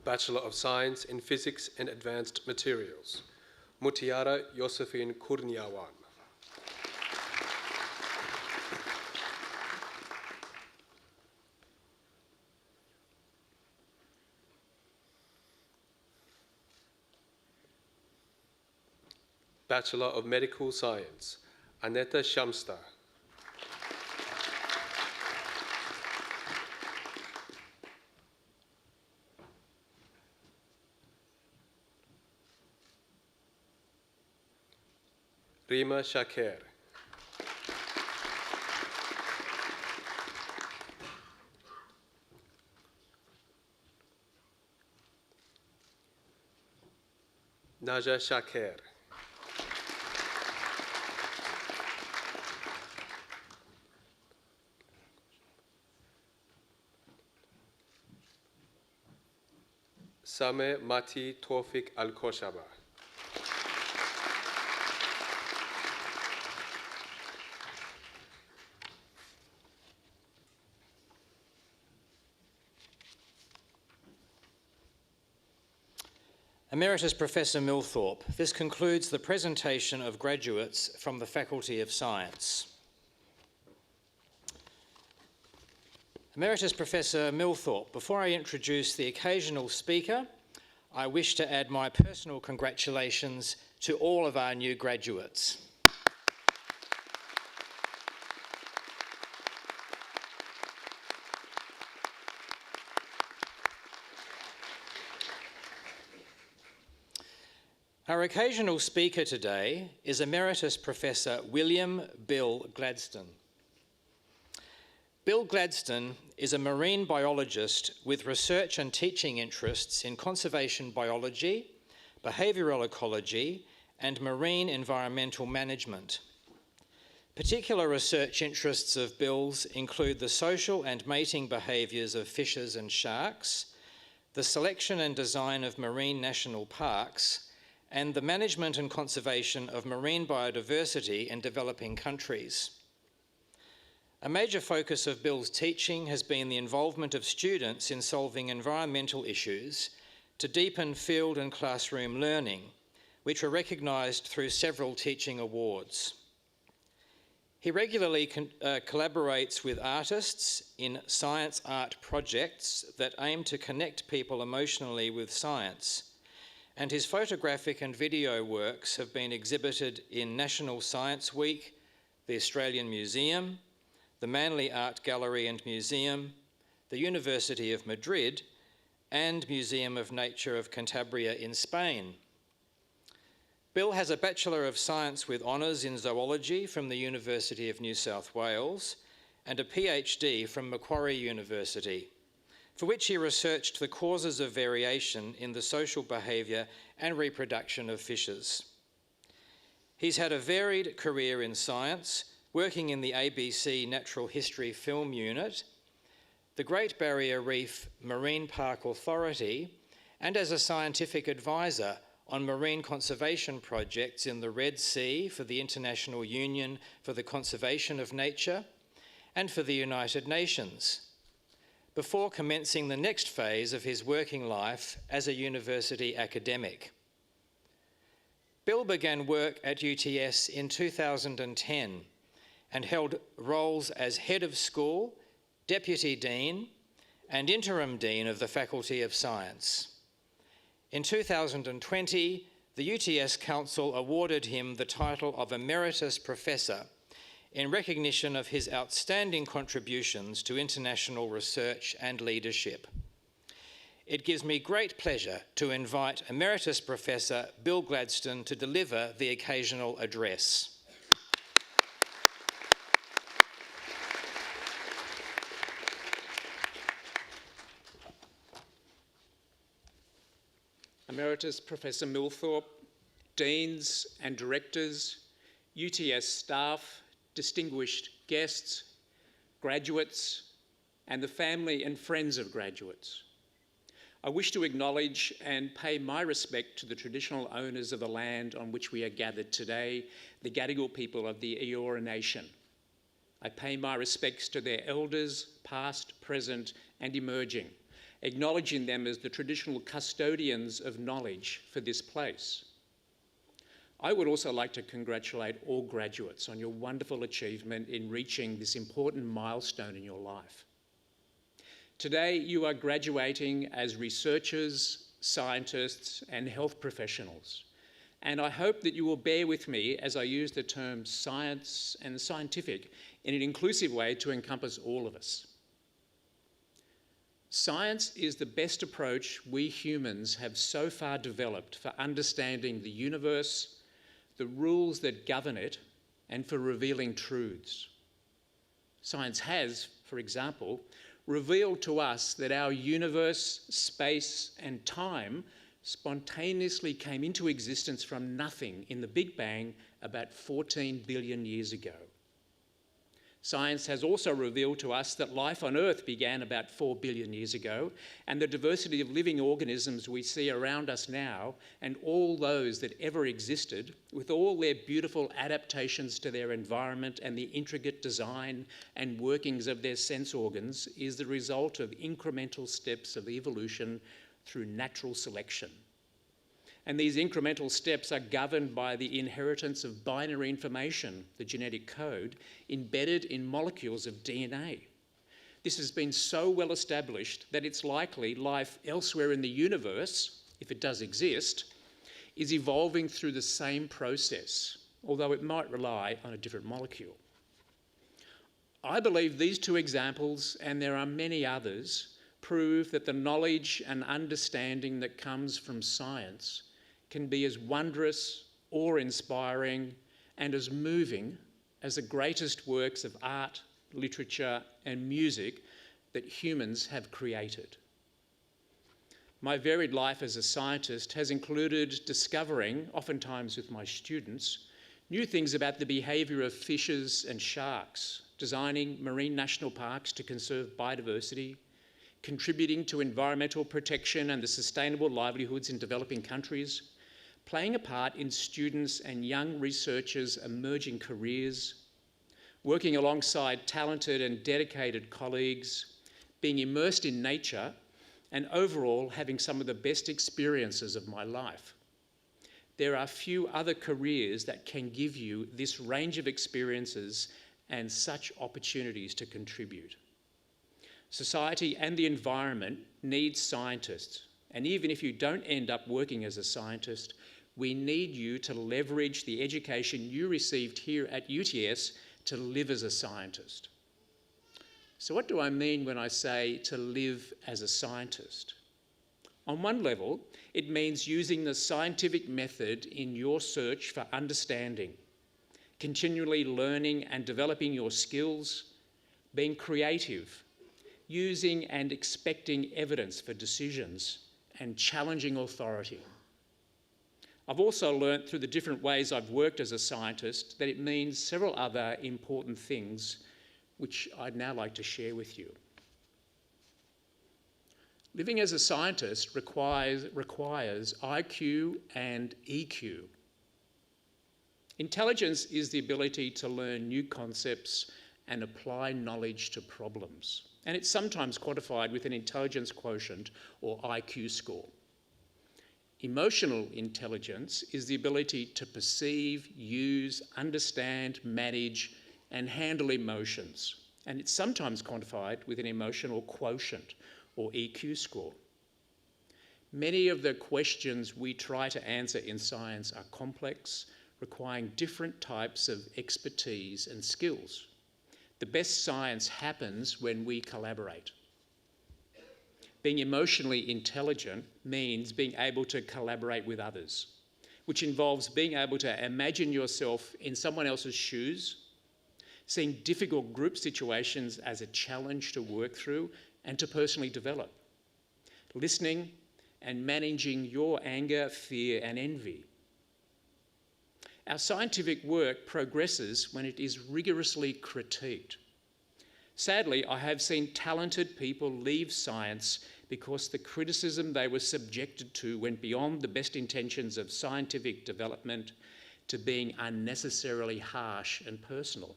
Bachelor of Science in Physics and Advanced Materials, Mutiara Josephine Kurniawan. Bachelor of Medical Science, Aneta Shamsta. Rima Shaker. Naja Shaker. Same Mati Tawfik Al-Koshaba. Emeritus Professor Millthorpe, this concludes the presentation of graduates from the Faculty of Science. Emeritus Professor Millthorpe, before I introduce the occasional speaker, I wish to add my personal congratulations to all of our new graduates. Our occasional speaker today is Emeritus Professor William Bill Gladstone. Bill Gladstone is a marine biologist with research and teaching interests in conservation biology, behavioural ecology, and marine environmental management. Particular research interests of Bill's include the social and mating behaviours of fishes and sharks, the selection and design of marine national parks, and the management and conservation of marine biodiversity in developing countries. A major focus of Bill's teaching has been the involvement of students in solving environmental issues to deepen field and classroom learning, which are recognised through several teaching awards. He regularly collaborates with artists in science art projects that aim to connect people emotionally with science, and his photographic and video works have been exhibited in National Science Week, the Australian Museum, the Manly Art Gallery and Museum, the University of Madrid, and Museum of Nature of Cantabria in Spain. Bill has a Bachelor of Science with honours in zoology from the University of New South Wales and a PhD from Macquarie University, for which he researched the causes of variation in the social behaviour and reproduction of fishes. He's had a varied career in science, working in the ABC Natural History Film Unit, the Great Barrier Reef Marine Park Authority, and as a scientific advisor on marine conservation projects in the Red Sea for the International Union for the Conservation of Nature and for the United Nations, before commencing the next phase of his working life as a university academic. Bill began work at UTS in 2010 and held roles as head of school, deputy dean, and interim dean of the Faculty of Science. In 2020, the UTS Council awarded him the title of Emeritus Professor in recognition of his outstanding contributions to international research and leadership. It gives me great pleasure to invite Emeritus Professor Bill Gladstone to deliver the occasional address. Emeritus Professor Millthorpe, Deans and Directors, UTS staff, distinguished guests, graduates, and the family and friends of graduates. I wish to acknowledge and pay my respect to the traditional owners of the land on which we are gathered today, the Gadigal people of the Eora Nation. I pay my respects to their elders, past, present, and emerging, acknowledging them as the traditional custodians of knowledge for this place. I would also like to congratulate all graduates on your wonderful achievement in reaching this important milestone in your life. Today, you are graduating as researchers, scientists, and health professionals. And I hope that you will bear with me as I use the term science and scientific in an inclusive way to encompass all of us. Science is the best approach we humans have so far developed for understanding the universe, the rules that govern it, and for revealing truths. Science has, for example, revealed to us that our universe, space, and time spontaneously came into existence from nothing in the Big Bang about 14 billion years ago. Science has also revealed to us that life on Earth began about 4 billion years ago, and the diversity of living organisms we see around us now, and all those that ever existed, with all their beautiful adaptations to their environment and the intricate design and workings of their sense organs, is the result of incremental steps of evolution through natural selection. And these incremental steps are governed by the inheritance of binary information, the genetic code, embedded in molecules of DNA. This has been so well established that it's likely life elsewhere in the universe, if it does exist, is evolving through the same process, although it might rely on a different molecule. I believe these two examples, and there are many others, prove that the knowledge and understanding that comes from science can be as wondrous, awe-inspiring, and as moving as the greatest works of art, literature, and music that humans have created. My varied life as a scientist has included discovering, oftentimes with my students, new things about the behaviour of fishes and sharks, designing marine national parks to conserve biodiversity, contributing to environmental protection and the sustainable livelihoods in developing countries, playing a part in students' and young researchers' emerging careers, working alongside talented and dedicated colleagues, being immersed in nature, and overall having some of the best experiences of my life. There are few other careers that can give you this range of experiences and such opportunities to contribute. Society and the environment need scientists, and even if you don't end up working as a scientist, we need you to leverage the education you received here at UTS to live as a scientist. So what do I mean when I say to live as a scientist? On one level, it means using the scientific method in your search for understanding, continually learning and developing your skills, being creative, using and expecting evidence for decisions, and challenging authority. I've also learnt through the different ways I've worked as a scientist that it means several other important things which I'd now like to share with you. Living as a scientist requires IQ and EQ. Intelligence is the ability to learn new concepts and apply knowledge to problems. And it's sometimes quantified with an intelligence quotient or IQ score. Emotional intelligence is the ability to perceive, use, understand, manage, and handle emotions. And it's sometimes quantified with an emotional quotient or EQ score. Many of the questions we try to answer in science are complex, requiring different types of expertise and skills. The best science happens when we collaborate. Being emotionally intelligent means being able to collaborate with others, which involves being able to imagine yourself in someone else's shoes, seeing difficult group situations as a challenge to work through and to personally develop, listening and managing your anger, fear, and envy. Our scientific work progresses when it is rigorously critiqued. Sadly, I have seen talented people leave science because the criticism they were subjected to went beyond the best intentions of scientific development to being unnecessarily harsh and personal.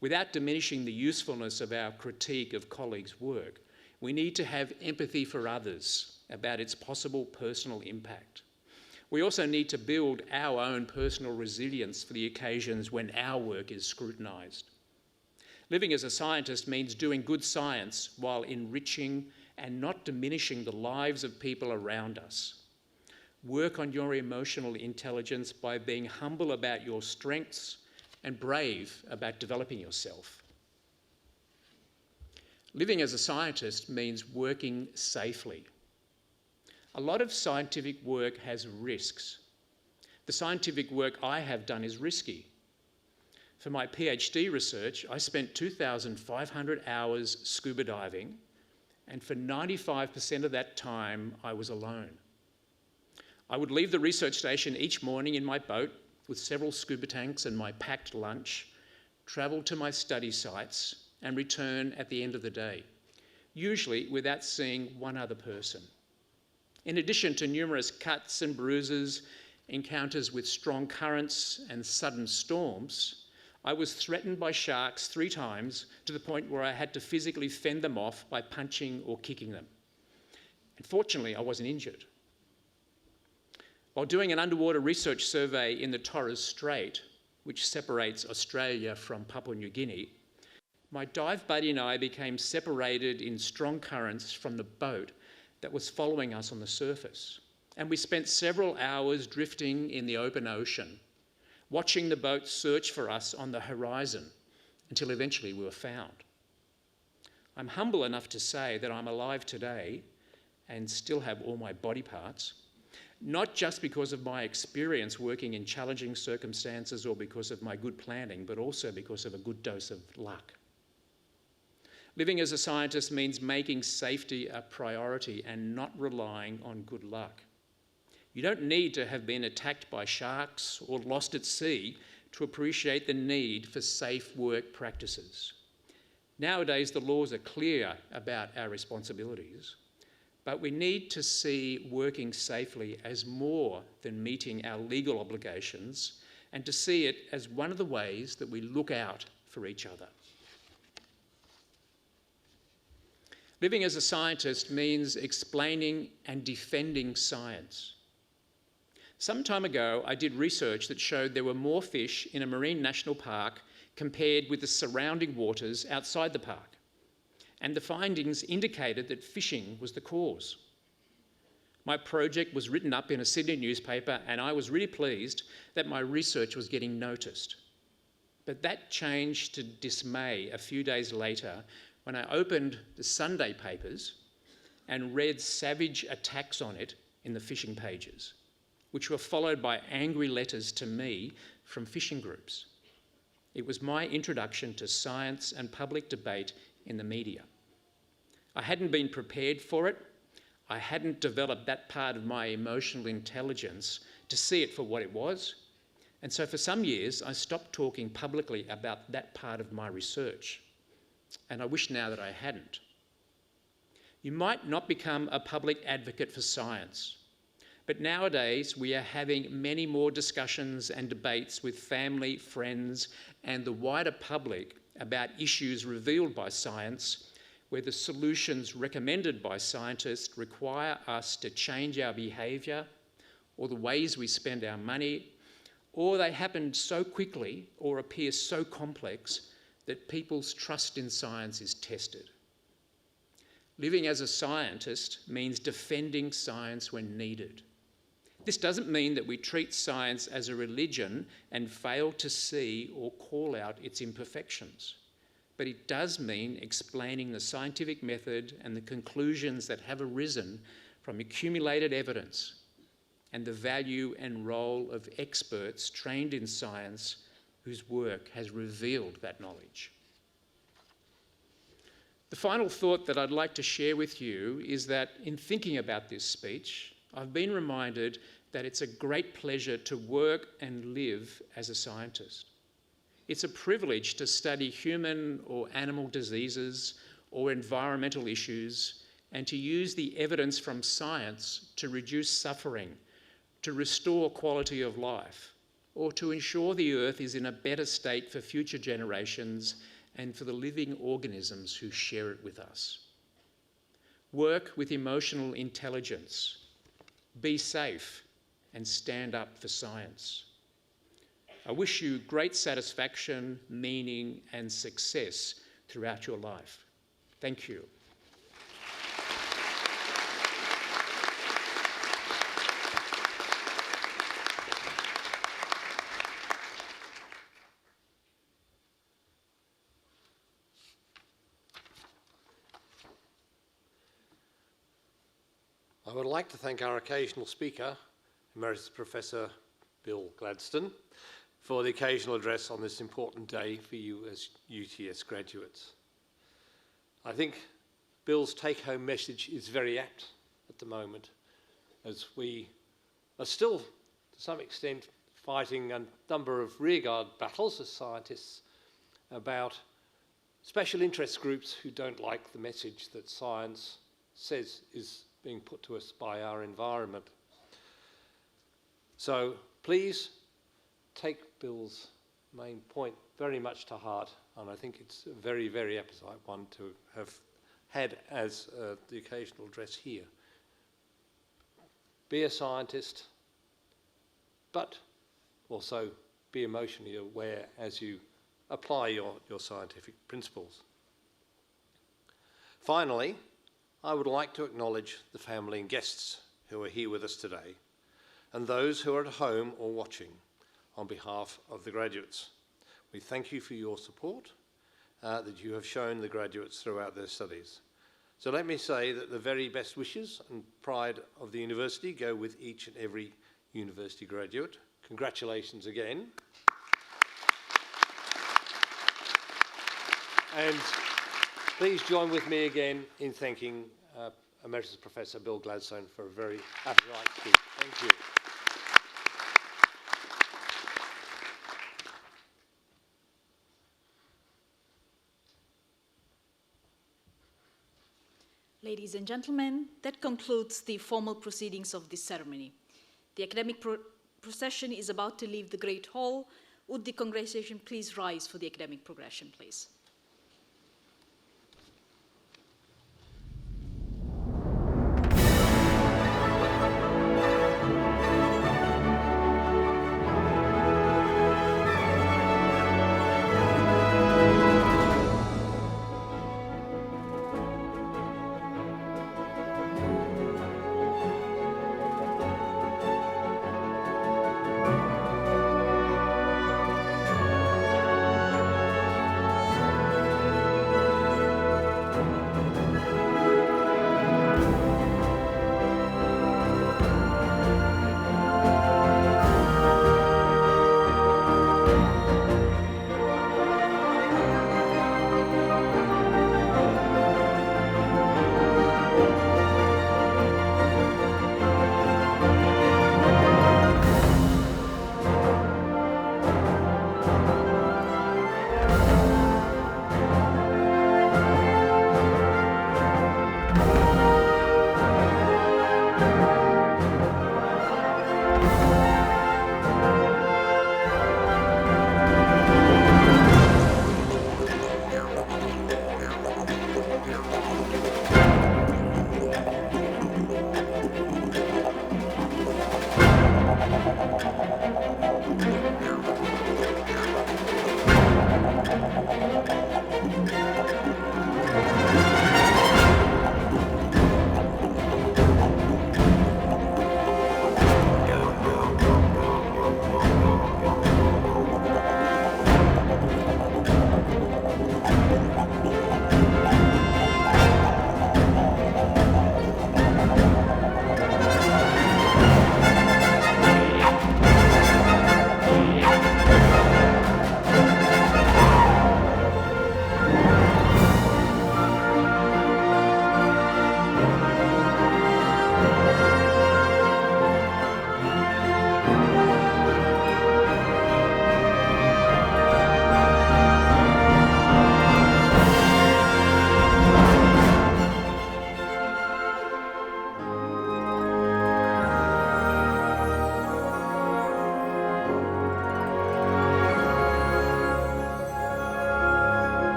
Without diminishing the usefulness of our critique of colleagues' work, we need to have empathy for others about its possible personal impact. We also need to build our own personal resilience for the occasions when our work is scrutinised. Living as a scientist means doing good science while enriching and not diminishing the lives of people around us. Work on your emotional intelligence by being humble about your strengths and brave about developing yourself. Living as a scientist means working safely. A lot of scientific work has risks. The scientific work I have done is risky. For my PhD research, I spent 2,500 hours scuba diving, and for 95% of that time, I was alone. I would leave the research station each morning in my boat with several scuba tanks and my packed lunch, travel to my study sites, and return at the end of the day, usually without seeing one other person. In addition to numerous cuts and bruises, encounters with strong currents and sudden storms, I was threatened by sharks 3 times to the point where I had to physically fend them off by punching or kicking them. And fortunately, I wasn't injured. While doing an underwater research survey in the Torres Strait, which separates Australia from Papua New Guinea, my dive buddy and I became separated in strong currents from the boat that was following us on the surface. And we spent several hours drifting in the open ocean, watching the boat search for us on the horizon until eventually we were found. I'm humble enough to say that I'm alive today and still have all my body parts, not just because of my experience working in challenging circumstances or because of my good planning, but also because of a good dose of luck. Living as a scientist means making safety a priority and not relying on good luck. You don't need to have been attacked by sharks or lost at sea to appreciate the need for safe work practices. Nowadays, the laws are clear about our responsibilities, but we need to see working safely as more than meeting our legal obligations and to see it as one of the ways that we look out for each other. Living as a scientist means explaining and defending science. Some time ago, I did research that showed there were more fish in a marine national park compared with the surrounding waters outside the park. And the findings indicated that fishing was the cause. My project was written up in a Sydney newspaper, and I was really pleased that my research was getting noticed. But that changed to dismay a few days later when I opened the Sunday papers and read savage attacks on it in the fishing pages, which were followed by angry letters to me from fishing groups. It was my introduction to science and public debate in the media. I hadn't been prepared for it. I hadn't developed that part of my emotional intelligence to see it for what it was. And so for some years, I stopped talking publicly about that part of my research. And I wish now that I hadn't. You might not become a public advocate for science, but nowadays we are having many more discussions and debates with family, friends, and the wider public about issues revealed by science, where the solutions recommended by scientists require us to change our behaviour or the ways we spend our money, or they happen so quickly or appear so complex that people's trust in science is tested. Living as a scientist means defending science when needed. This doesn't mean that we treat science as a religion and fail to see or call out its imperfections. But it does mean explaining the scientific method and the conclusions that have arisen from accumulated evidence and the value and role of experts trained in science whose work has revealed that knowledge. The final thought that I'd like to share with you is that in thinking about this speech, I've been reminded that it's a great pleasure to work and live as a scientist. It's a privilege to study human or animal diseases or environmental issues and to use the evidence from science to reduce suffering, to restore quality of life, or to ensure the earth is in a better state for future generations and for the living organisms who share it with us. Work with emotional intelligence, be safe, and stand up for science. I wish you great satisfaction, meaning, and success throughout your life. Thank you. I would like to thank our occasional speaker, Emeritus Professor Bill Gladstone, for the occasional address on this important day for you as UTS graduates. I think Bill's take-home message is very apt at the moment, as we are still, to some extent, fighting a number of rearguard battles as scientists about special interest groups who don't like the message that science says is being put to us by our environment. So please take Bill's main point very much to heart, and I think it's a very, very apposite one to have had as the occasional address here. Be a scientist, but also be emotionally aware as you apply your scientific principles. Finally, I would like to acknowledge the family and guests who are here with us today, and those who are at home or watching on behalf of the graduates. We thank you for your support that you have shown the graduates throughout their studies. So let me say that the very best wishes and pride of the university go with each and every university graduate. Congratulations again. And please join with me again in thanking Emeritus Professor Bill Gladstone for a very happy right speech. Thank you. Ladies and gentlemen, that concludes the formal proceedings of this ceremony. The academic procession is about to leave the Great Hall. Would the congregation please rise for the academic progression, please?